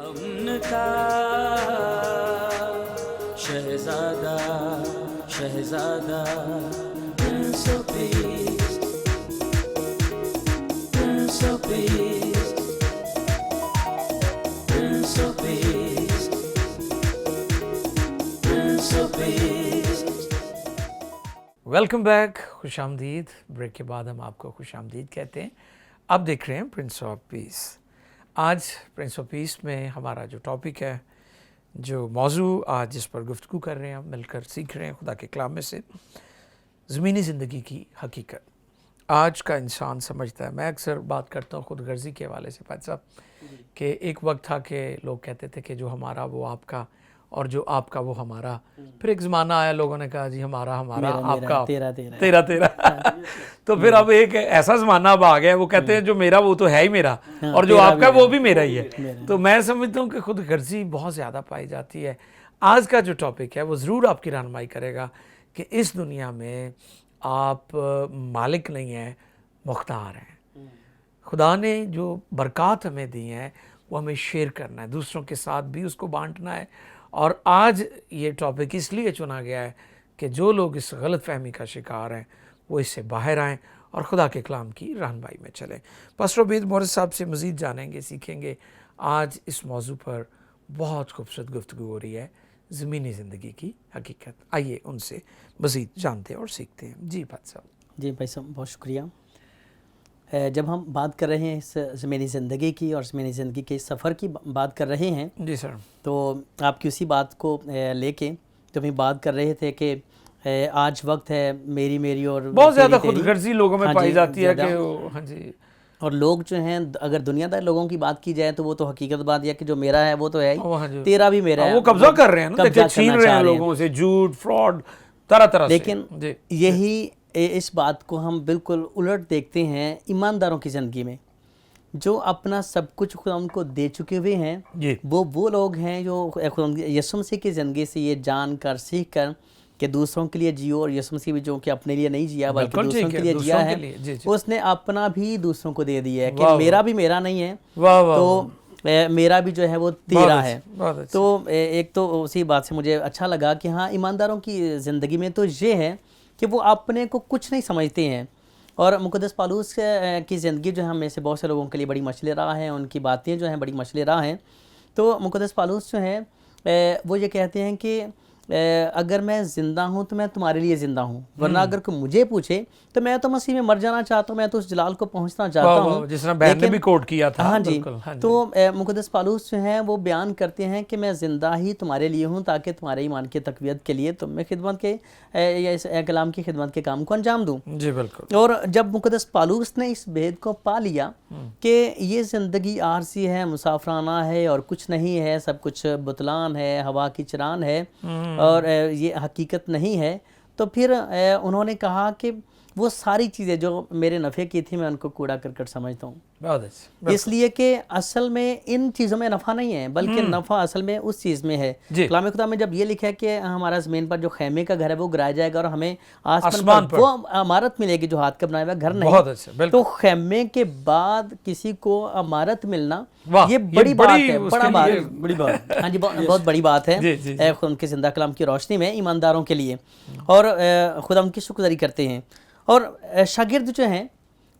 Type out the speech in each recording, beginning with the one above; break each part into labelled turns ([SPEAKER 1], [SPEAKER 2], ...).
[SPEAKER 1] امن کا شہزادہ شہزادہ prince of peace prince of peace prince of peace prince of peace.
[SPEAKER 2] Welcome back, خوش آمدید. بریک کے بعد ہم آپ کو خوش آمدید کہتے ہیں. اب دیکھ رہے ہیں پرنس آف پیس. آج پرنس آف پیس میں ہمارا جو ٹاپک ہے، جو موضوع آج جس پر گفتگو کر رہے ہیں، ہم مل کر سیکھ رہے ہیں خدا کے کلام میں سے، زمینی زندگی کی حقیقت. آج کا انسان سمجھتا ہے، میں اکثر بات کرتا ہوں خود غرضی کے حوالے سے فیض صاحب، کہ ایک وقت تھا کہ لوگ کہتے تھے کہ جو ہمارا وہ آپ کا، اور جو آپ کا وہ ہمارا. پھر ایک زمانہ آیا، لوگوں نے کہا جی ہمارا آپ کا تیرا. تو پھر اب ایک ایسا زمانہ اب آ گیا، وہ کہتے ہیں جو میرا وہ تو ہے ہی میرا، اور جو آپ کا وہ بھی میرا ہی ہے. تو میں سمجھتا ہوں کہ خود غرضی بہت زیادہ پائی جاتی ہے. آج کا جو ٹاپک ہے وہ ضرور آپ کی رہنمائی کرے گا کہ اس دنیا میں آپ مالک نہیں ہیں، مختار ہیں. خدا نے جو برکات ہمیں دی ہیں وہ ہمیں شیئر کرنا ہے، دوسروں کے ساتھ بھی اس کو بانٹنا ہے. اور آج یہ ٹاپک اس لیے چنا گیا ہے کہ جو لوگ اس غلط فہمی کا شکار ہیں وہ اس سے باہر آئیں اور خدا کے کلام کی رہنمائی میں چلیں. پاسٹر عبید مورد صاحب سے مزید جانیں گے، سیکھیں گے. آج اس موضوع پر بہت خوبصورت گفتگو ہو رہی ہے، زمینی زندگی کی حقیقت. آئیے ان سے مزید جانتے اور سیکھتے ہیں. جی بھائی صاحب.
[SPEAKER 3] جی بھائی صاحب، بہت شکریہ. جب ہم بات کر رہے ہیں اس زمینی زندگی کی اور زمینی زندگی کے سفر کی بات کر رہے ہیں،
[SPEAKER 2] جی سر،
[SPEAKER 3] تو آپ کی اسی بات کو لے کے جب ہم بات کر رہے تھے کہ آج وقت ہے میری اور
[SPEAKER 2] بہت زیادہ خود غرضی لوگوں میں پائی جاتی ہے کہ ہاں جی،
[SPEAKER 3] اور لوگ جو ہیں اگر دنیا دار لوگوں کی بات کی جائے تو وہ تو حقیقت بات یہ کہ جو میرا ہے وہ تو ہے ہی، تیرا بھی میرا ہے.
[SPEAKER 2] وہ قبضہ کر رہے ہیں نا، دیکھیں چھین رہے ہیں لوگوں سے، جھوٹ، فراڈ، طرح طرح سے.
[SPEAKER 3] لیکن یہی اس بات کو ہم بالکل الٹ دیکھتے ہیں ایمانداروں کی زندگی میں، جو اپنا سب کچھ خدا ان کو دے چکے ہوئے ہیں. وہ لوگ ہیں جو یسوع مسیح کی زندگی سے یہ جان کر سیکھ کر کہ دوسروں کے لیے جیو، اور یسوع مسیح بھی جو کہ اپنے لیے نہیں جیا بلکہ دوسروں کے لیے جیا ہے، اس نے اپنا بھی دوسروں کو دے دیا ہے کہ میرا بھی میرا نہیں ہے، تو میرا بھی جو ہے وہ تیرا ہے. تو ایک تو اسی بات سے مجھے اچھا لگا کہ ہاں ایمانداروں کی زندگی میں تو یہ ہے کہ وہ اپنے کو کچھ نہیں سمجھتے ہیں. اور مقدس پالوس کی زندگی جو ہے ہم میں سے بہت سے لوگوں کے لیے بڑی مشعل راہ ہیں، ان کی باتیں جو ہیں بڑی مشعل راہ ہیں. تو مقدس پالوس جو ہیں وہ یہ کہتے ہیں کہ اگر میں زندہ ہوں تو میں تمہارے لیے زندہ ہوں، ورنہ اگر کوئی مجھے پوچھے تو میں تو مسیح میں مر جانا چاہتا ہوں، میں تو اس جلال کو پہنچنا چاہتا ہوں،
[SPEAKER 2] جس طرح بہن نے بھی کوٹ کیا تھا.
[SPEAKER 3] ہاں جی. تو مقدس پالوس جو ہیں وہ بیان کرتے ہیں کہ میں زندہ ہی تمہارے لیے ہوں تاکہ تمہارے ایمان کی تقویت کے لیے تم میں خدمت کے یا اس کلام کی خدمت کے کام کو انجام دوں.
[SPEAKER 2] جی بالکل.
[SPEAKER 3] اور جب مقدس پالوس نے اس بھید کو پا لیا کہ یہ زندگی عارضی ہے، مسافرانہ ہے، اور کچھ نہیں ہے، سب کچھ بطلان ہے، ہوا کی چران ہے، اور یہ حقیقت نہیں ہے، تو پھر انہوں نے کہا کہ وہ ساری چیزیں جو میرے نفع کی تھی میں ان کو کوڑا کرکٹ سمجھتا ہوں. اس لیے کہ اصل میں ان چیزوں میں نفع نہیں ہے، بلکہ نفع اصل میں اس چیز میں ہے. کلام خدا میں جب یہ لکھا ہے کہ ہمارا زمین پر جو خیمے کا گھر ہے وہ گرایا جائے گا اور ہمیں آسمان پر وہ عمارت ملے گی جو ہاتھ کا بنایا ہوا گھر نہیں. تو خیمے کے بعد کسی کو عمارت ملنا یہ بڑی بات ہے، بڑی بات. ہاں جی، بہت بڑی بات ہے خدا ان کے زندہ کلام کی روشنی میں ایمانداروں کے لیے. اور خدا ان کی شکرگزاری کرتے ہیں. اور شاگرد جو ہیں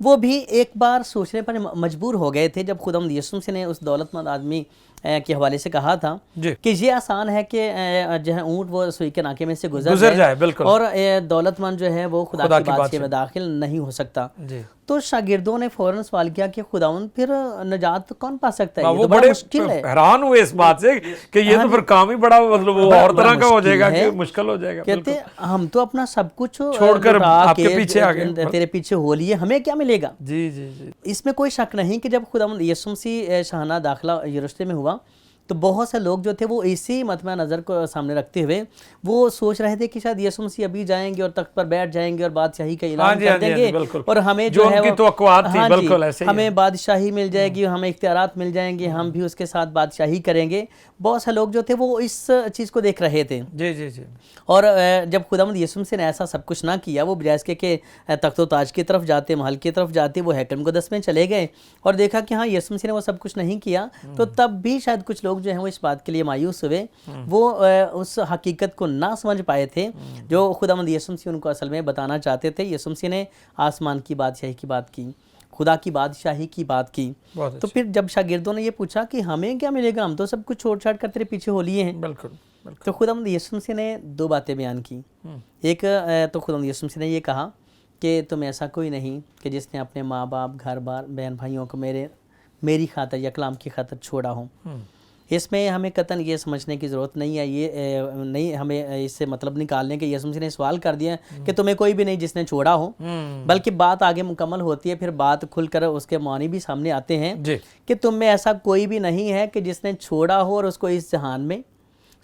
[SPEAKER 3] وہ بھی ایک بار سوچنے پر مجبور ہو گئے تھے جب خدا یسوع مسیح نے اس دولت مند آدمی کے حوالے سے کہا تھا کہ یہ آسان ہے کہ جو ہے اونٹ وہ سوئی کے ناکے میں سے گزر جائے، اور دولت مند جو ہے وہ خدا کی بادشاہی میں داخل نہیں ہو سکتا. تو شاگردوں نے فوراً سوال کیا کہ خداوند پھر نجات کون پا سکتا ہے؟
[SPEAKER 2] وہ بڑے حیران ہوئے اس بات سے کہ یہ تو پھر کام ہی بڑا مطلب وہ اور طرح کا ہو جائے گا کہ مشکل ہو جائے گا.
[SPEAKER 3] کہتے ہم تو اپنا سب کچھ
[SPEAKER 2] چھوڑ کر آپ کے پیچھے آ گئے،
[SPEAKER 3] تیرے پیچھے ہو لیے، ہمیں کیا ملے گا؟
[SPEAKER 2] جی جی جی.
[SPEAKER 3] اس میں کوئی شک نہیں کہ جب خداوند یسوع مسیح شاہانہ داخلہ یروشلم میں ہوا تو بہت سے لوگ جو تھے وہ اسی مطمع نظر کو سامنے رکھتے ہوئے وہ سوچ رہے تھے کہ شاید یسوع مسیح ابھی جائیں گے اور تخت پر بیٹھ جائیں گے اور بادشاہی کا اعلان کر دیں گے، اور ہمیں جو ہے ہمیں بادشاہی مل جائے گی، ہمیں اختیارات مل جائیں گے، ہم بھی اس کے ساتھ بادشاہی کریں گے. بہت سے لوگ جو تھے وہ اس چیز کو دیکھ رہے تھے.
[SPEAKER 2] جی جی جی.
[SPEAKER 3] اور جب خداوند یسوع مسیح نے ایسا سب کچھ نہ کیا، وہ بجائے اس کے کہ تخت و تاج کی طرف جاتے، محل کی طرف جاتے، وہ ہیکل مقدس میں چلے گئے اور دیکھا کہ ہاں یسوع مسیح نے وہ سب کچھ نہیں کیا، تو تب بھی شاید کچھ لوگ لوگ جو ہیں وہ اس بات کے لیے مایوس ہوئے، وہ اس حقیقت کو نہ سمجھ پائے تھے جو خداوند یسوع مسیح ان کو اصل میں بتانا چاہتے تھے۔ یسوع مسیح نے آسمان کی بادشاہی کی بات کی، خدا کی بادشاہی کی بات کی، تو پھر جب شاگردوں نے یہ پوچھا کہ ہمیں کیا ملے گا، ہم تو سب کچھ چھوڑ چھاڑ کر تیرے پیچھے ہو لیے ہیں۔
[SPEAKER 2] بالکل
[SPEAKER 3] تو خداوند یسوع مسیح نے دو باتیں بیان کی۔ ایک تو خداوند یسوع مسیح نے یہ کہا کہ تم ایسا کوئی نہیں کہ جس نے اپنے ماں باپ، گھر بار، بہن بھائیوں کو میری خاطر یا کلام کی خاطر چھوڑا ہو۔ اس میں ہمیں قطعاً یہ سمجھنے کی ضرورت نہیں ہے، یہ نہیں ہمیں اس سے مطلب نکالنے کہ یسوع مسیح نے سوال کر دیا کہ تمہیں کوئی بھی نہیں جس نے چھوڑا ہو، بلکہ بات آگے مکمل ہوتی ہے، پھر بات کھل کر اس کے معنی بھی سامنے آتے ہیں کہ تم میں ایسا کوئی بھی نہیں ہے کہ جس نے چھوڑا ہو اور اس کو اس جہان میں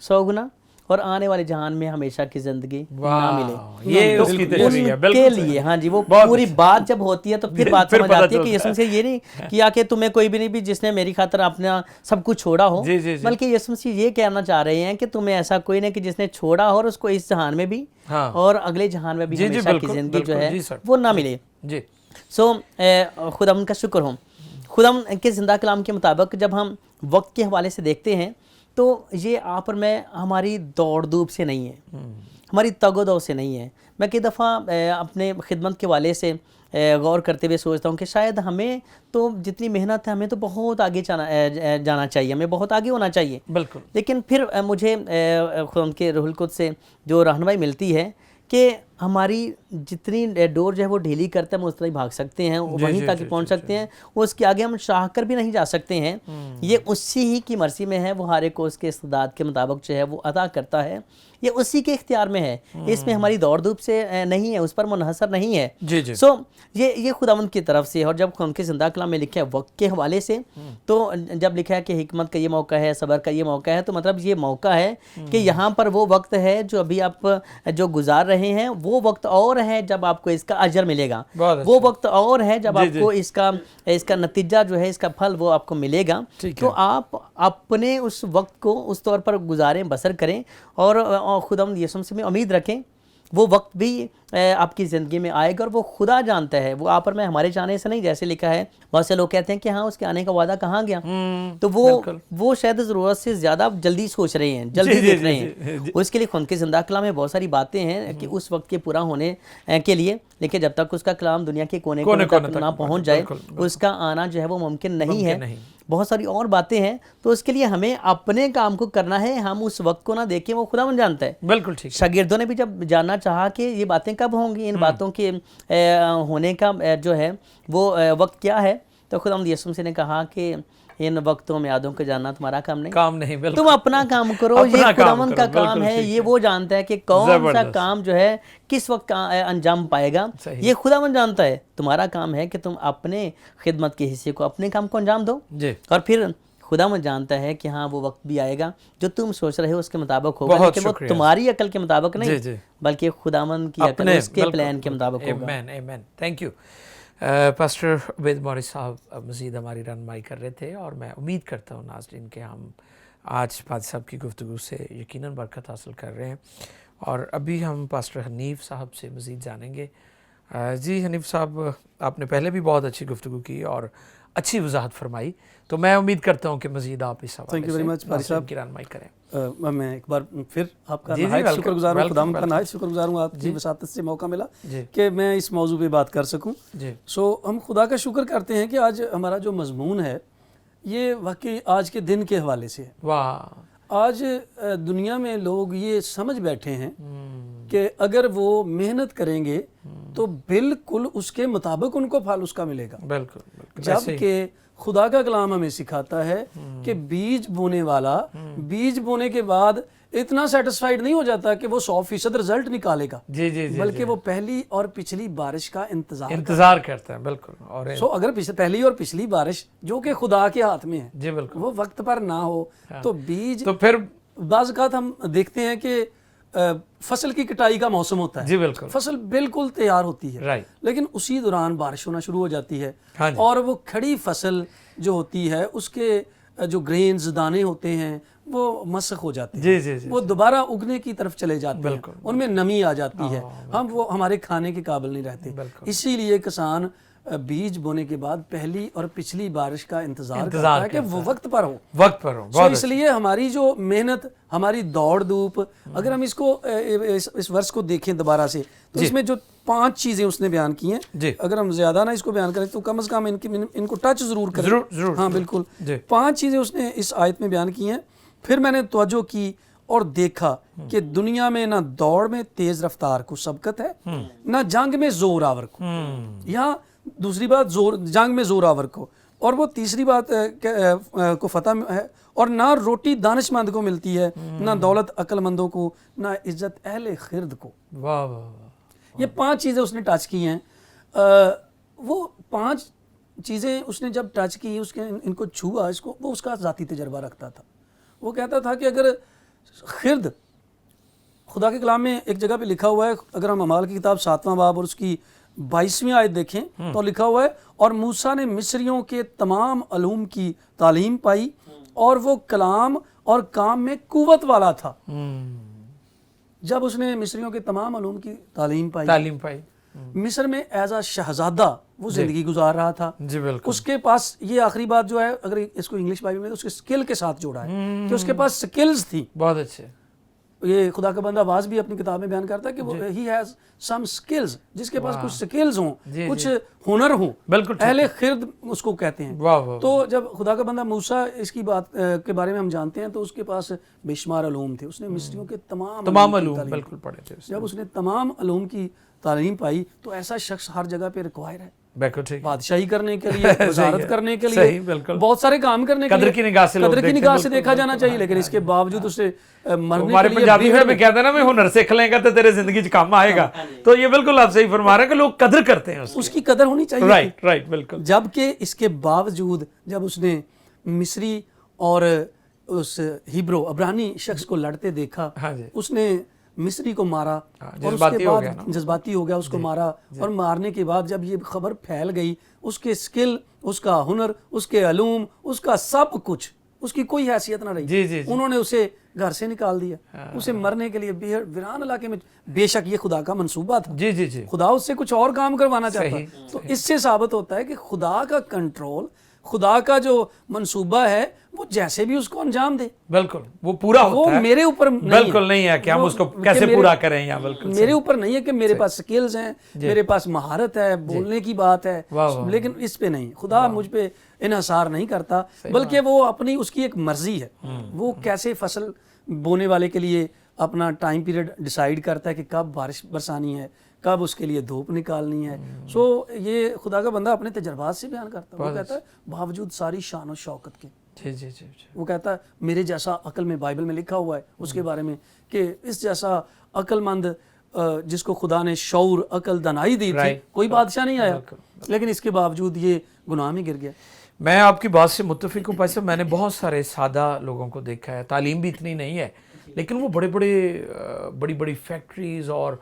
[SPEAKER 3] 100 گنا اور آنے والے جہان میں ہمیشہ کی زندگی نہ ملے۔
[SPEAKER 2] یہ اس کی تشریح ہے،
[SPEAKER 3] ان کے لیے ہاں جی، وہ پوری بات جب ہوتی ہے تو پھر بات سمجھ آتی ہے کہ یسوع مسیح یہ نہیں کیا کہ تمہیں کوئی بھی نہیں بھی جس نے میری خاطر اپنا سب کچھ چھوڑا ہو، بلکہ یسوع مسیح یہ کہنا چاہ رہے ہیں کہ تمہیں ایسا کوئی نہیں کہ جس نے چھوڑا ہو اور اس کو اس جہان میں بھی اور اگلے جہان میں بھی ہمیشہ کی زندگی جو ہے وہ نہ ملے۔ سو خدا ان کا شکر ہو، خدا ان کے زندہ کلام کے مطابق جب ہم وقت کے حوالے سے دیکھتے ہیں تو یہ آپ اور میں ہماری دوڑ دھوپ سے نہیں ہے، ہماری تگ و دو سے نہیں ہے۔ میں کئی دفعہ اپنے خدمت کے والے سے غور کرتے ہوئے سوچتا ہوں کہ شاید ہمیں تو جتنی محنت ہے ہمیں تو بہت آگے جانا چاہیے، ہمیں بہت آگے ہونا چاہیے، بالکل۔ لیکن پھر مجھے خدا ان کے روح القدس سے جو رہنمائی ملتی ہے کہ ہماری جتنی ڈور جو ہے وہ ڈھیلی کرتے ہیں ہم اس طرح ہی بھاگ سکتے ہیں، وہیں تک پہنچ سکتے ہیں، وہ اس کے آگے ہم چاہ کر بھی نہیں جا سکتے ہیں۔ یہ اسی ہی کی مرضی میں ہے، وہ ہر ایک کو اس کے استعداد کے مطابق جو ہے وہ عطا کرتا ہے، یہ اسی کے اختیار میں ہے، اس میں ہماری دوڑ دھوپ سے نہیں ہے، اس پر منحصر نہیں ہے۔ سو یہ خداوند کی طرف سے، اور جب ان کے زندہ کلام میں لکھا ہے وقت کے حوالے سے، تو جب لکھا ہے کہ حکمت کا یہ موقع ہے، صبر کا یہ موقع ہے، تو مطلب یہ موقع ہے کہ یہاں پر وہ وقت ہے جو ابھی آپ جو گزار رہے ہیں، وہ وقت اور ہے جب آپ کو اس کا اجر ملے گا، وہ وقت اور ہے جب آپ کو اس کا نتیجہ جو ہے، اس کا پھل وہ آپ کو ملے گا۔ تو آپ اپنے اس وقت کو اس طور پر گزاریں، بسر کریں، اور خداوند یسوع سے میں امید رکھیں وہ وقت بھی آپ کی زندگی میں آئے گا، اور وہ خدا جانتا ہے، وہ آپ اور میں ہمارے جانے سے نہیں، جیسے لکھا ہے بہت سے لوگ کہتے ہیں کہ ہاں اس کے آنے کا وعدہ کہاں گیا، تو وہ شاید ضرورت سے زیادہ جلدی سوچ رہے ہیں، جلدی دیکھ رہے ہیں۔ اس کے لیے خدا کے زندہ کلام میں بہت ساری باتیں ہیں کہ اس وقت کے پورا ہونے کے لیے، لیکن جب تک اس کا کلام دنیا کے کونے کونے تک نہ پہنچ جائے اس کا آنا جو ہے وہ ممکن نہیں ہے۔ بہت ساری اور باتیں ہیں، تو اس کے لیے ہمیں اپنے کام کو کرنا ہے، ہم اس وقت کو نہ دیکھیں، وہ خدا جانتا ہے۔ بالکل ٹھیک۔ شاگردوں نے بھی جب جاننا چاہا کہ یہ باتیں کب ہوں گی، ان باتوں کے ہونے کا جو ہے وہ وقت کیا ہے، تو خداوند یسوع مسیح نے کہا کہ ان وقتوں میں یادوں کو جاننا تمہارا کام نہیں، تم اپنا کام کرو، یہ خداوند کا کام ہے، یہ وہ جانتا ہے کہ کون سا کام جو ہے کس وقت انجام پائے گا، یہ خداوند جانتا ہے۔ تمہارا کام ہے کہ تم اپنے خدمت کے حصے کو، اپنے کام کو انجام دو، اور پھر خداوند جانتا ہے کہ ہاں وہ وقت بھی آئے گا جو تم سوچ رہے ہو اس کے مطابق ہوگا، لیکن وہ تمہاری عقل کے مطابق نہیں، بلکہ خداوند کی عقل اس کے پلان کے مطابق ہوگا۔
[SPEAKER 2] آمین۔ تھینک یو پاسٹر عبید مورس صاحب، مزید ہماری رہنمائی کر رہے تھے، اور میں امید کرتا ہوں ناظرین کہ ہم آج پادری صاحب کی گفتگو سے یقیناً برکت حاصل کر رہے ہیں، اور ابھی ہم پاسٹر حنیف صاحب سے مزید جانیں گے۔ جی حنیف صاحب، آپ نے پہلے بھی بہت اچھی گفتگو کی اور اچھی وضاحت فرمائی، تو میں امید کرتا ہوں کہ مزید آپ اس حوالے سے ناظرین کی رہنمائی کریں۔
[SPEAKER 4] میں ایک بار پھر آپ کا نہایت شکر گزار ہوں، خدا کا نہایت شکر گزار ہوں، آپ کی وساطت سے موقع ملا کہ میں اس موضوع پہ بات کر سکوں۔ سو ہم خدا کا شکر کرتے ہیں کہ آج ہمارا جو مضمون ہے یہ واقعی آج کے دن کے حوالے سے ہے۔ آج دنیا میں لوگ یہ سمجھ بیٹھے ہیں کہ اگر وہ محنت کریں گے تو بالکل اس کے مطابق ان کو پھل اس کا ملے گا، جبکہ خدا کا کلام ہمیں سکھاتا ہے کہ بیج بونے والا بیج بونے کے بعد اتنا سیٹسفائیڈ نہیں ہو جاتا کہ وہ 100% رزلٹ نکالے گا، بلکہ وہ پہلی اور پچھلی بارش کا انتظار کرتا ہے۔ بالکل۔ سو اگر پہلی اور پچھلی بارش جو کہ خدا کے ہاتھ میں ہے وہ وقت پر نہ ہو تو بیج، تو پھر بعض اوقات ہم دیکھتے ہیں کہ فصل کی کٹائی کا موسم ہوتا ہے، فصل بالکل تیار ہوتی ہے، لیکن اسی دوران بارش ہونا شروع ہو جاتی ہے، اور وہ کھڑی فصل جو ہوتی ہے اس کے جو گرینز، دانے ہوتے ہیں، وہ مسخ ہو جاتے ہیں، وہ دوبارہ اگنے کی طرف چلے جاتے ہیں، ان میں نمی آ جاتی ہے، وہ ہمارے کھانے کے قابل نہیں رہتے۔ اسی لیے کسان بیج بونے کے بعد پہلی اور پچھلی بارش کا انتظار کرتا ہے کہ وہ وقت پر ہو. سو اس لیے ہماری جو محنت, ہماری دوڑ دھوپ, اگر ہم اس کو اس ورس کو دیکھیں دوبارہ سے تو اس میں جو 5 چیزیں اس نے بیان کی ہیں, اگر ہم زیادہ نہ اس کو بیان کریں تو کم از کم ان کو ٹچ ضرور کریں. ہاں بالکل, 5 چیزیں اس نے اس آیت میں بیان کی ہیں. پھر میں نے توجہ کی اور دیکھا کہ دنیا میں نہ دوڑ میں تیز رفتار کو سبقت ہے, نہ جنگ میں زور آور کو. یہاں دوسری بات جنگ میں زور آور کو, اور وہ تیسری بات کو فتح ہے, اور نہ روٹی دانش مند کو ملتی ہے, نہ دولت عقل مندوں کو, نہ عزت اہل خرد کو.
[SPEAKER 2] واہ واہ واہ.
[SPEAKER 4] یہ 5 چیزیں اس نے ٹچ کی ہیں. وہ 5 چیزیں اس نے جب ٹچ کی, اس کے ان کو چھوا, اس کو, وہ اس کا ذاتی تجربہ رکھتا تھا. وہ کہتا تھا کہ اگر خرد, خدا کے کلام میں ایک جگہ پہ لکھا ہوا ہے, اگر ہم اعمال کی کتاب 7واں باب اور اس کی 22ویں آیت دیکھیں تو لکھا ہوا ہے, اور موسیٰ نے مصریوں کے تمام علوم کی تعلیم پائی اور وہ کلام اور کام میں قوت والا تھا. جب اس نے مصریوں کے تمام علوم کی تعلیم پائی, مصر میں ایز اے شہزادہ وہ زندگی گزار رہا تھا.
[SPEAKER 2] جی بالکل.
[SPEAKER 4] اس کے پاس یہ آخری بات جو ہے, اگر اس کو انگلش بائبل میں اس کے سکل کے ساتھ جوڑا ہے کہ اس کے پاس سکلز تھی.
[SPEAKER 2] بہت اچھے.
[SPEAKER 4] یہ خدا کا بندہ آواز بھی اپنی کتاب میں بیان کرتا ہے کہ وہ ہی ہیز سم سکلز, جس کے پاس کچھ سکلز ہوں, کچھ ہنر ہوں.
[SPEAKER 2] بالکل
[SPEAKER 4] اہل خرد اس کو کہتے ہیں. تو جب خدا کا بندہ موسیٰ اس کی بات کے بارے میں ہم جانتے ہیں تو اس کے پاس بے شمار علوم تھے. اس نے مصریوں کے تمام
[SPEAKER 2] علوم بالکل پڑھے تھے.
[SPEAKER 4] جب اس نے تمام علوم کی تعلیم پائی تو ایسا شخص ہر جگہ پہ ریکوائر ہے, بادشاہی کرنے کے لیے, وزارت کرنے کے لیے, بہت سارے کام کرنے کے لیے, قدر کی نگاہ سے دیکھا جانا چاہیے. لیکن اس کے باوجود اسے مرنے
[SPEAKER 2] ہمارے پنجابی میں کہتے ہیں نا, میں ہنر سیکھ لیں گا تو تیرے زندگی چ کام آئے گا. تو یہ بالکل آپ صحیح فرما رہے ہیں کہ لوگ قدر کرتے ہیں,
[SPEAKER 4] اس کی قدر ہونی چاہیے.
[SPEAKER 2] رائٹ بالکل.
[SPEAKER 4] جبکہ اس کے باوجود جب اس نے مصری اور اس ہیبرو عبرانی شخص کو لڑتے دیکھا, اس نے مصری کو مارا اور اس کے بعد جذباتی ہو گیا, اس کو مارا, اور مارنے کے بعد جب یہ خبر پھیل گئی, اس کے سکل, اس کا ہنر, اس کے علوم, اس کا سب کچھ, اس کی کوئی حیثیت نہ رہی. انہوں نے اسے گھر سے نکال دیا, اسے مرنے کے لیے ویران علاقے میں. بے شک یہ خدا کا منصوبہ تھا, خدا اس سے کچھ اور کام کروانا چاہتا. تو اس سے ثابت ہوتا ہے کہ خدا کا کنٹرول, خدا کا جو منصوبہ ہے وہ جیسے بھی اس کو انجام دے,
[SPEAKER 2] بالکل وہ پورا ہوتا ہے.
[SPEAKER 4] وہ میرے اوپر
[SPEAKER 2] بالکل نہیں ہے کہ ہم اس کو کیسے پورا کریں. یا بالکل
[SPEAKER 4] میرے اوپر نہیں ہے کہ میرے پاس سکلز ہیں, میرے پاس مہارت ہے, بولنے کی بات ہے, لیکن اس پہ نہیں. خدا مجھ پہ انحصار نہیں کرتا, بلکہ وہ اپنی, اس کی ایک مرضی ہے. وہ کیسے فصل بونے والے کے لیے اپنا ٹائم پیریڈ ڈیسائیڈ کرتا ہے کہ کب بارش برسانی ہے, کب اس کے لیے دھوپ نکالنی ہے. سو یہ خدا کا بندہ اپنے تجربات سے بیان کرتا ہے. وہ کہتا ہے باوجود ساری شان و شوکت کے, وہ کہتا ہے میرے جیسا عقل میں بائبل میں لکھا ہوا ہے اس کے بارے میں کہ اس جیسا عقل مند جس کو خدا نے شعور, عقل, دانائی دی تھی, کوئی بادشاہ نہیں آیا, لیکن اس کے باوجود یہ گناہ میں گر گیا.
[SPEAKER 2] میں آپ کی بات سے متفق ہوں. بھائی صاحب, میں نے بہت سارے سادہ لوگوں کو دیکھا ہے, تعلیم بھی اتنی نہیں ہے, لیکن وہ بڑی بڑی فیکٹریز اور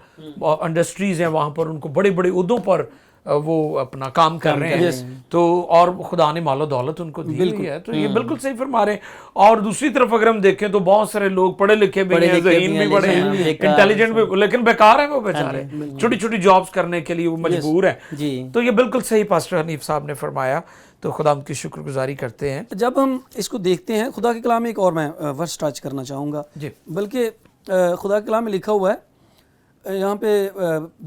[SPEAKER 2] انڈسٹریز ہیں, وہاں پر ان کو بڑے بڑے عہدوں پر وہ اپنا کام کر رہے ہیں. تو اور خدا نے مال و دولت ان کو دی ہوئی ہے. تو یہ بالکل صحیح فرما رہے ہیں. اور دوسری طرف اگر ہم دیکھیں تو بہت سارے لوگ پڑھے لکھے بھی ہیں, ذہین بھی بڑے ہیں, انٹیلیجنٹ بھی, لیکن بیکار ہیں وہ بیچارے, چھوٹی چھوٹی جابز کرنے کے لیے وہ مجبور ہیں. تو یہ بالکل صحیح پاسٹر حنیف صاحب نے فرمایا. تو خدا ہم کی شکر گزاری کرتے ہیں.
[SPEAKER 4] جب ہم اس کو دیکھتے ہیں, خدا کے کلام میں ایک اور میں ورس ٹچ کرنا چاہوں گا, بلکہ خدا کے کلام میں لکھا ہوا ہے یہاں پہ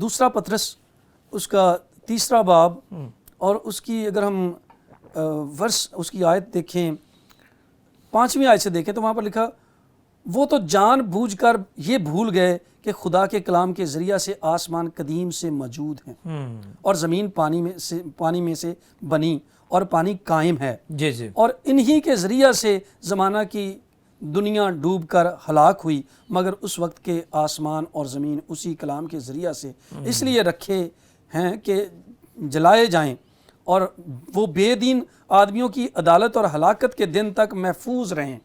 [SPEAKER 4] 2 پطرس اس کا 3 باب, اور اس کی اگر ہم ورس اس کی آیت دیکھیں, 5ویں آیت سے دیکھیں تو وہاں پر لکھا, وہ تو جان بوجھ کر یہ بھول گئے کہ خدا کے کلام کے ذریعہ سے آسمان قدیم سے موجود ہیں اور زمین پانی میں سے بنی اور پانی قائم ہے, اور انہی کے ذریعہ سے زمانہ کی دنیا ڈوب کر ہلاک ہوئی, مگر اس وقت کے آسمان اور زمین اسی کلام کے ذریعہ سے اس لیے رکھے ہیں کہ جلائے جائیں, اور وہ بے دین آدمیوں کی عدالت اور ہلاکت کے دن تک محفوظ رہیں.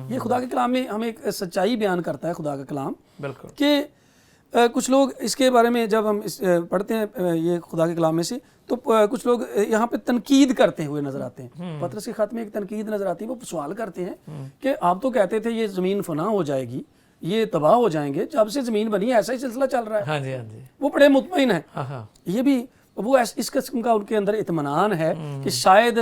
[SPEAKER 4] یہ خدا کے کلام میں ہمیں ایک سچائی بیان کرتا ہے خدا کا کلام, کہ کچھ لوگ اس کے بارے میں جب ہم پڑھتے ہیں یہ خدا کے کلام میں سے, تو کچھ لوگ یہاں پہ تنقید کرتے ہوئے نظر آتے ہیں. پطرس کے خط میں ایک تنقید نظر آتی ہے. وہ سوال کرتے ہیں کہ آپ تو کہتے تھے یہ زمین فنا ہو جائے گی, یہ تباہ ہو جائیں گے, جب سے زمین بنی ایسا ہی سلسلہ چل رہا ہے. وہ بڑے مطمئن ہیں. یہ بھی وہ اس قسم کا ان کے اندر اطمینان ہے کہ شاید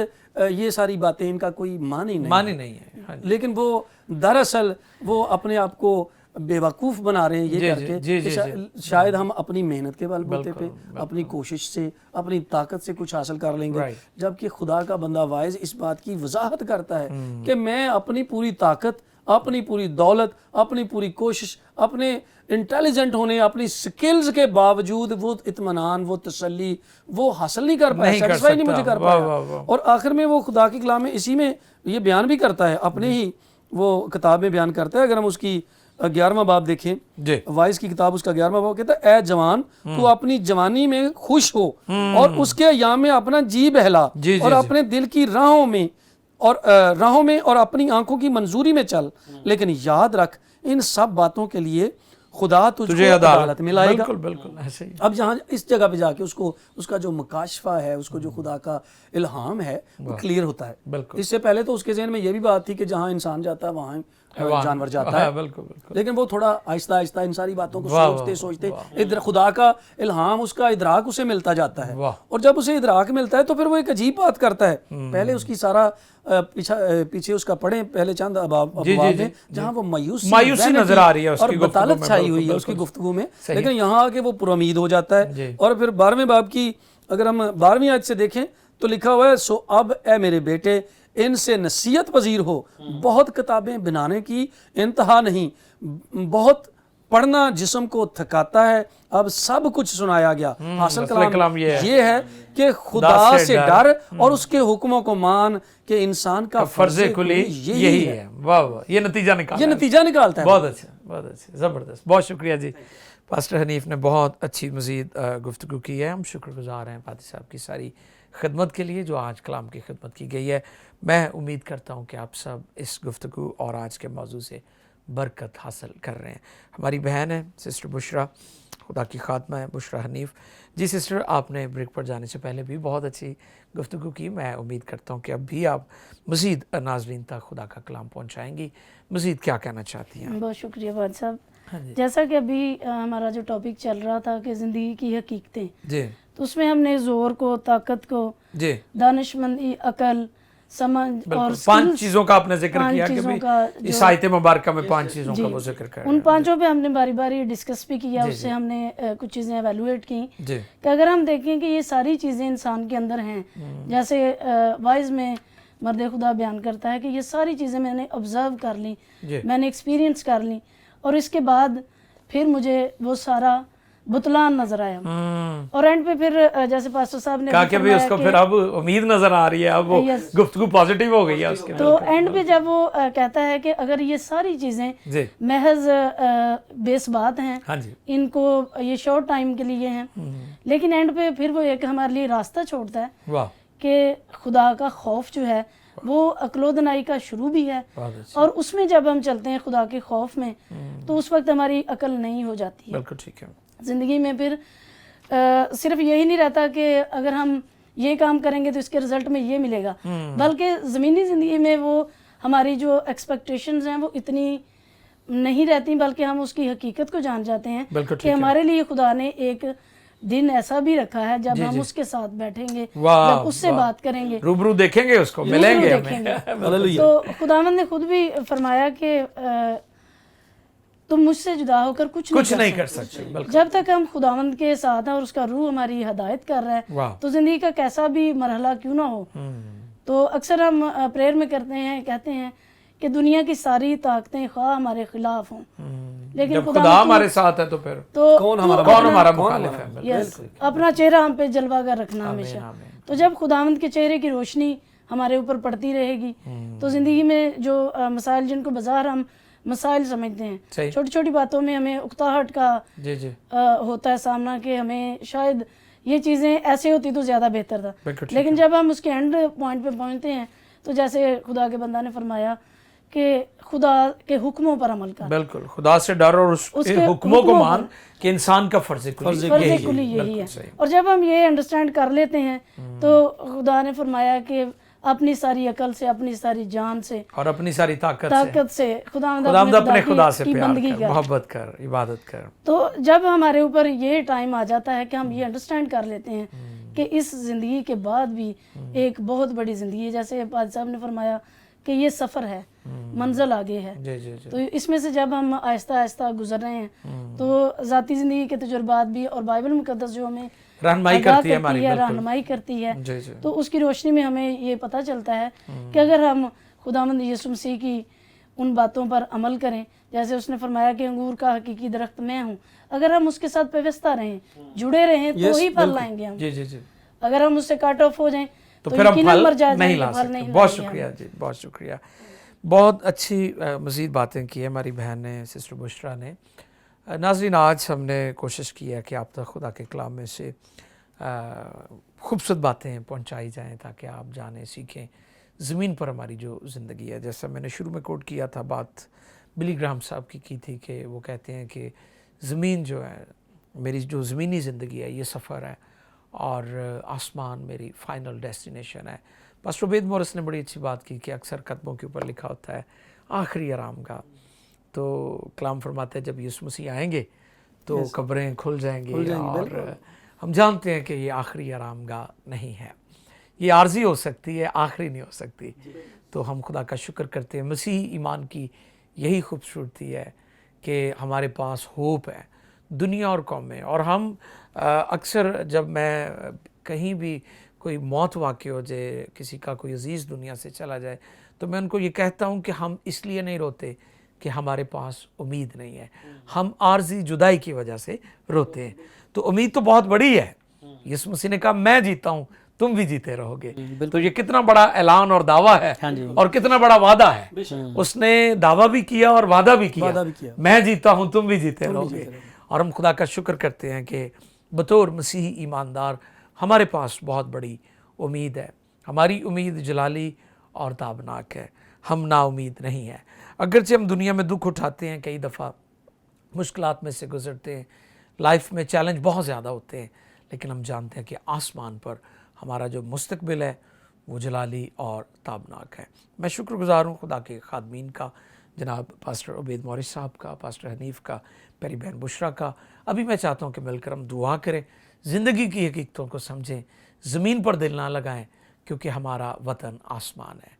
[SPEAKER 4] یہ ساری باتیں ان کا کوئی معنی نہیں
[SPEAKER 2] ہے،
[SPEAKER 4] لیکن وہ دراصل وہ اپنے آپ کو بے وقوف بنا رہے ہیں یہ کر کے کہ شاید ہم اپنی محنت کے بل بوتے پہ اپنی کوشش سے اپنی طاقت سے کچھ حاصل کر لیں گے، جبکہ خدا کا بندہ واعظ اس بات کی وضاحت کرتا ہے کہ میں اپنی پوری طاقت، اپنی پوری دولت، اپنی پوری کوشش، اپنے انٹیلیجنٹ ہونے، اپنی سکلز کے باوجود وہ اطمینان، وہ تسلی وہ حاصل نہیں کر پایا، سیٹسفائی نہیں مجھے کر پایا۔ اور آخر میں وہ خدا کے کلام میں اسی میں یہ بیان بھی کرتا ہے، اپنے ہی وہ کتاب میں بیان کرتا ہے۔ اگر ہم اس کی 11واں باب دیکھیں، وائز کی کتاب اس کا 11واں باب کہتا ہے، اے جوان تو اپنی جوانی میں خوش ہو اور اس کے ایام میں اپنا جی بہلا اور اپنے دل کی راہوں میں اور اپنی آنکھوں کی منظوری میں چل، لیکن یاد رکھ ان سب باتوں کے لیے خدا تجھے عدالت میں لائے گا۔
[SPEAKER 2] بالکل ایسے ہی۔
[SPEAKER 4] اب جہاں اس جگہ پہ جا کے اس کا جو مکاشفہ ہے، اس کو جو خدا کا الہام ہے وہ کلیئر ہوتا ہے۔ اس سے پہلے تو اس کے ذہن میں یہ بھی بات تھی کہ جہاں انسان جاتا ہے وہاں جانور جاتا ہے، لیکن وہ تھوڑا آہستہ آہستہ ان ساری باتوں کو سوچتے ادھر خدا کا الہام، اس کا ادراک اسے ملتا جاتا ہے، اور جب اسے ادراک ملتا ہے تو پھر وہ ایک عجیب بات کرتا ہے۔ پہلے اس کی سارا پیچھے اس کا پڑھیں پہلے چند ابواب میں جہاں وہ مایوسی نظر آ رہی ہے اور بطالت چھائی ہوئی ہے اس کی گفتگو میں، لیکن یہاں آ کے وہ پرامید ہو جاتا ہے۔ اور پھر 12ویں باب کی اگر ہم 12ویں آیت سے دیکھیں تو لکھا ہوا ہے، سو اب اے میرے بیٹے ان سے نصیحت پذیر ہو، بہت کتابیں بنانے کی انتہا نہیں، بہت پڑھنا جسم کو تھکاتا ہے، اب سب کچھ سنایا گیا۔ حاصل کلام یہ ہے کہ خدا سے ڈر اور اس کے حکموں کو مان کہ انسان کا
[SPEAKER 2] فرض کلی یہی ہے۔ واہ واہ، یہ نتیجہ
[SPEAKER 4] نکالتا ہے۔
[SPEAKER 2] بہت اچھا، بہت اچھا، زبردست، بہت شکریہ جی۔ پاسٹر حنیف نے بہت اچھی مزید گفتگو کی ہے، ہم شکر گزار ہیں پادری صاحب کی ساری خدمت کے لیے جو آج کلام کی خدمت کی گئی ہے۔ میں امید کرتا ہوں کہ آپ سب اس گفتگو اور آج کے موضوع سے برکت حاصل کر رہے ہیں۔ ہماری بہن ہے سسٹر بشرا، خدا کی خادمہ ہے بشرا حنیف جی۔ سسٹر، آپ نے بریک پر جانے سے پہلے بھی بہت اچھی گفتگو کی، میں امید کرتا ہوں کہ اب بھی آپ مزید ناظرین تک خدا کا کلام پہنچائیں گی۔ مزید کیا کہنا چاہتی ہیں؟
[SPEAKER 5] بہت شکریہ بھائی صاحب۔ جیسا کہ ابھی ہمارا جو ٹاپک چل رہا تھا کہ زندگی کی حقیقتیں،
[SPEAKER 2] جی،
[SPEAKER 5] تو اس میں ہم نے زور کو، طاقت کو،
[SPEAKER 2] جی،
[SPEAKER 5] دانشمندی، عقل، سمجھ اور
[SPEAKER 2] 5 چیزوں کا آپ نے ذکر کیا کہ اس آیت مبارکہ میں 5 چیزوں کا وہ ذکر کر رہے ہیں۔
[SPEAKER 5] ان 5 پہ ہم نے باری باری ڈسکس بھی کیا، اس سے ہم نے کچھ چیزیں ایویلویٹ کی
[SPEAKER 2] جی،
[SPEAKER 5] کہ اگر ہم دیکھیں کہ یہ ساری چیزیں انسان کے اندر ہیں، جیسے وائز میں مرد خدا بیان کرتا ہے کہ یہ ساری چیزیں میں نے آبزرو کر لیں، میں نے ایکسپیرینس کر لیں، اور اس کے بعد پھر مجھے وہ سارا بطلان نظر آیا، اور اینڈ پہ پھر جیسے پاسٹر صاحب نے
[SPEAKER 2] کہا کہ بھی اس کو پھر اب امید نظر آ رہی ہے، اب وہ گفتگو پازیٹیو ہو گئی ہے اس کے۔
[SPEAKER 5] تو اینڈ پہ جب وہ کہتا ہے کہ اگر یہ ساری چیزیں محض بیس بات ہیں، ان کو یہ شارٹ ٹائم کے لیے ہیں، لیکن اینڈ پہ پھر وہ ایک ہمارے لیے راستہ چھوڑتا ہے کہ خدا کا خوف جو ہے وہ عقل و دانائی کا شروع بھی ہے، اور اس میں جب ہم چلتے ہیں خدا کے خوف میں تو اس وقت ہماری عقل نہیں ہو جاتی ہے۔
[SPEAKER 2] بالکل ٹھیک ہے۔
[SPEAKER 5] زندگی میں پھر صرف یہی نہیں رہتا کہ اگر ہم یہ کام کریں گے تو اس کے رزلٹ میں یہ ملے گا، بلکہ زمینی زندگی میں وہ ہماری جو ایکسپیکٹیشنز ہیں وہ اتنی نہیں رہتی، بلکہ ہم اس کی حقیقت کو جان جاتے ہیں کہ ہمارے لیے خدا نے ایک دن ایسا بھی رکھا ہے جب ہم اس کے ساتھ بیٹھیں گے، جب اس سے بات کریں گے،
[SPEAKER 2] روبرو دیکھیں گے، اس کو ملیں گے ہمیں۔
[SPEAKER 5] تو خداوند نے خود بھی فرمایا کہ تم مجھ سے جدا ہو کر کچھ نہیں کر سکتے۔ جب تک ہم خداوند کے ساتھ ہیں اور اس کا روح ہماری ہدایت کر رہا ہے تو زندگی کا کیسا بھی مرحلہ کیوں نہ ہو، تو اکثر ہم پریئر میں کرتے ہیں، کہتے ہیں کہ دنیا کی ساری طاقتیں خواہ ہمارے خلاف ہوں، لیکن
[SPEAKER 2] خدا ہمارے ساتھ ہے تو پھر کون ہمارا مخالف ہے؟
[SPEAKER 5] اپنا چہرہ ہم پہ جلوہ گر رکھنا ہمیشہ۔ تو جب خداوند کے چہرے کی روشنی ہمارے اوپر پڑتی رہے گی تو زندگی میں جو مسائل جن کو بظاہر ہم مسائل سمجھتے ہیں، چھوٹی چھوٹی باتوں میں ہمیں اکتاہٹ کا ہوتا ہے سامنا کہ ہمیں شاید یہ چیزیں ایسے ہوتی تو زیادہ بہتر تھا، لیکن جب ہم اس کے اینڈ پوائنٹ پہ پہنچتے ہیں تو جیسے خدا کے بندہ نے فرمایا کہ خدا کے حکموں پر عمل کر،
[SPEAKER 2] بالکل خدا سے ڈر اور اس کے حکموں کو مان کہ انسان کا فرض
[SPEAKER 5] کلی یہی ہے۔ اور جب ہم یہ انڈرسٹینڈ کر لیتے ہیں تو خدا نے فرمایا کہ اپنی ساری عقل سے، اپنی ساری جان سے اور اپنی ساری طاقت سے خداوند اپنے خدا سے پیار کر،
[SPEAKER 2] محبت کر، عبادت کر۔
[SPEAKER 5] تو جب ہمارے اوپر یہ ٹائم آ جاتا ہے کہ ہم یہ انڈرسٹینڈ کر لیتے ہیں کہ اس زندگی کے بعد بھی ایک بہت بڑی زندگی ہے. جیسے پادری صاحب نے فرمایا کہ یہ سفر ہے, منزل آگے ہے. تو اس میں سے جب ہم آہستہ آہستہ گزر رہے ہیں تو ذاتی زندگی کے تجربات بھی اور بائبل مقدس جو ہمیں
[SPEAKER 2] رہنمائی
[SPEAKER 5] کرتی ہے, تو اس کی روشنی میں ہمیں یہ پتہ چلتا ہے کہ اگر ہم خداوند یسوع مسیح کی ان باتوں پر عمل کریں, جیسے اس نے فرمایا کہ انگور کا حقیقی درخت میں ہوں, اگر ہم اس کے ساتھ پیوستہ رہیں, جڑے رہیں تو ہی پھل لائیں گے ہم. اگر ہم اس سے کٹ آف ہو جائیں تو
[SPEAKER 2] پھر ہم
[SPEAKER 5] پھل
[SPEAKER 2] نہیں لا سکتے. بہت شکریہ جی, بہت شکریہ. بہت اچھی مزید باتیں کی ہماری بہن نے, سسٹر بشرا نے. ناظرین, آج ہم نے کوشش کی ہے کہ آپ تک خدا کے کلام میں سے خوبصورت باتیں پہنچائی جائیں تاکہ آپ جانیں, سیکھیں زمین پر ہماری جو زندگی ہے. جیسا میں نے شروع میں کوٹ کیا تھا, بات بلی گراہم صاحب کی تھی کہ وہ کہتے ہیں کہ زمین جو ہے, میری جو زمینی زندگی ہے یہ سفر ہے اور آسمان میری فائنل ڈیسٹینیشن ہے. پاسٹر عبید مورس نے بڑی اچھی بات کی کہ اکثر قدموں کے اوپر لکھا ہوتا ہے آخری آرام گاہ. تو کلام فرماتے ہیں جب یسوع مسیح آئیں گے تو قبریں کھل جائیں گی, اور ہم جانتے ہیں کہ یہ آخری آرام گاہ نہیں ہے, یہ عارضی ہو سکتی ہے, آخری نہیں ہو سکتی. تو ہم خدا کا شکر کرتے ہیں. مسیح ایمان کی یہی خوبصورتی ہے کہ ہمارے پاس ہوپ ہے دنیا اور قوم میں. اور ہم اکثر جب میں کہیں بھی کوئی موت واقع ہو جائے, کسی کا کوئی عزیز دنیا سے چلا جائے, تو میں ان کو یہ کہتا ہوں کہ ہم اس لیے نہیں روتے کہ ہمارے پاس امید نہیں ہے, ہم عارضی جدائی کی وجہ سے روتے ہیں. تو امید تو بہت بڑی ہے. یسوع مسیح نے کہا میں جیتا ہوں تم بھی جیتے رہو گے. تو یہ کتنا بڑا اعلان اور دعویٰ ہے اور کتنا بڑا وعدہ ہے. اس نے دعویٰ بھی کیا اور وعدہ بھی کیا, میں جیتا ہوں تم بھی جیتے رہو گے. اور ہم خدا کا شکر کرتے ہیں کہ بطور مسیحی ایماندار ہمارے پاس بہت بڑی امید ہے. ہماری امید جلالی اور تابناک ہے, ہم نا امید نہیں ہیں. اگرچہ ہم دنیا میں دکھ اٹھاتے ہیں, کئی دفعہ مشکلات میں سے گزرتے ہیں, لائف میں چیلنج بہت زیادہ ہوتے ہیں, لیکن ہم جانتے ہیں کہ آسمان پر ہمارا جو مستقبل ہے وہ جلالی اور تابناک ہے. میں شکر گزار ہوں خدا کے خادمین کا, جناب پاسٹر عبید مورس صاحب کا, پاسٹر حنیف کا, پیاری بہن بشرا کا. ابھی میں چاہتا ہوں کہ مل کر ہم دعا کریں, زندگی کی حقیقتوں کو سمجھیں, زمین پر دل نہ لگائیں کیونکہ ہمارا وطن آسمان ہے.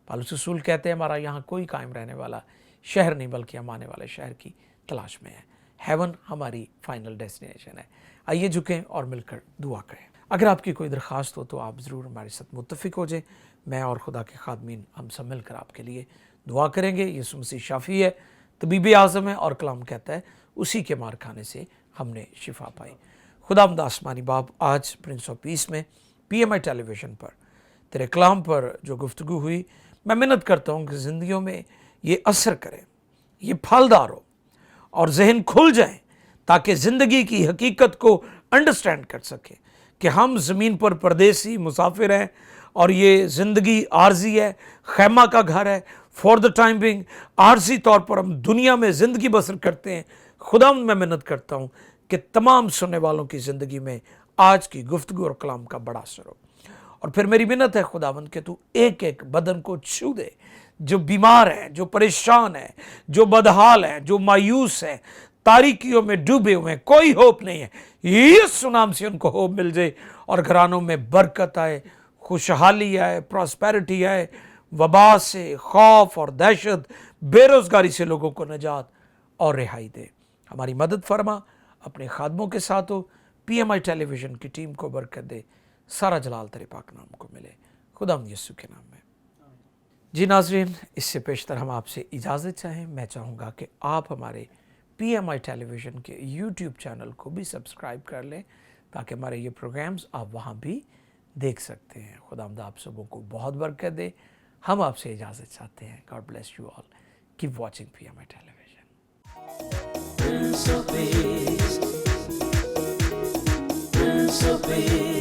[SPEAKER 2] پالوس رسول کہتے ہیں ہمارا یہاں کوئی قائم رہنے والا شہر نہیں بلکہ ہم آنے والے شہر کی تلاش میں ہے. ہیون ہماری فائنل ڈیسٹینیشن ہے. آئیے جھکیں اور مل کر دعا کریں. اگر آپ کی کوئی درخواست ہو تو آپ ضرور ہمارے ساتھ متفق ہو جائیں. میں اور خدا کے خادمین ہم سب مل کر آپ کے لیے دعا کریں گے. یسوع مسیح شافی ہے, طبیب اعظم ہے, اور کلام کہتا ہے اسی کے مار کھانے سے ہم نے شفا پائی. خداوند آسمانی باپ, آج پرنس آف پیس میں PMI ٹیلی ویژن پر تیرے کلام پر جو گفتگو ہوئی, میں منت کرتا ہوں کہ زندگیوں میں یہ اثر کرے, یہ پھلدار ہو اور ذہن کھل جائیں تاکہ زندگی کی حقیقت کو انڈرسٹینڈ کر سکیں کہ ہم زمین پر پردیسی مسافر ہیں اور یہ زندگی عارضی ہے, خیمہ کا گھر ہے. فار دا ٹائم بینگ عارضی طور پر ہم دنیا میں زندگی بسر کرتے ہیں. خداوند میں منت کرتا ہوں کہ تمام سننے والوں کی زندگی میں آج کی گفتگو اور کلام کا بڑا اثر ہو. اور پھر میری منت ہے خداوند کہ تو ایک ایک بدن کو چھو دے, جو بیمار ہیں, جو پریشان ہیں, جو بدحال ہیں, جو مایوس ہیں, تاریکیوں میں ڈوبے ہوئے ہیں, کوئی ہوپ نہیں ہے. یسوع نام سے ان کو ہوپ مل جائے اور گھرانوں میں برکت آئے, خوشحالی آئے, پراسپیرٹی آئے. وبا سے, خوف اور دہشت, بے روزگاری سے لوگوں کو نجات اور رہائی دے. ہماری مدد فرما, اپنے خادموں کے ساتھ ہو, PMI ٹیلی ویژن کی ٹیم کو برکت دے. سارا جلال تیرے پاک نام کو ملے, خداوند یسوع کے نام میں. جی ناظرین, اس سے پیشتر ہم آپ سے اجازت چاہیں. میں چاہوں گا کہ آپ ہمارے PMI ٹیلی ویژن کے YouTube چینل کو بھی سبسکرائب کر لیں تاکہ ہمارے یہ پروگرامز آپ وہاں بھی دیکھ سکتے ہیں. خداوند آپ سبوں کو بہت برکت دے. ہم آپ سے اجازت چاہتے ہیں. God bless you all. Keep watching PMI television.
[SPEAKER 1] Prince of Peace, Prince of Peace.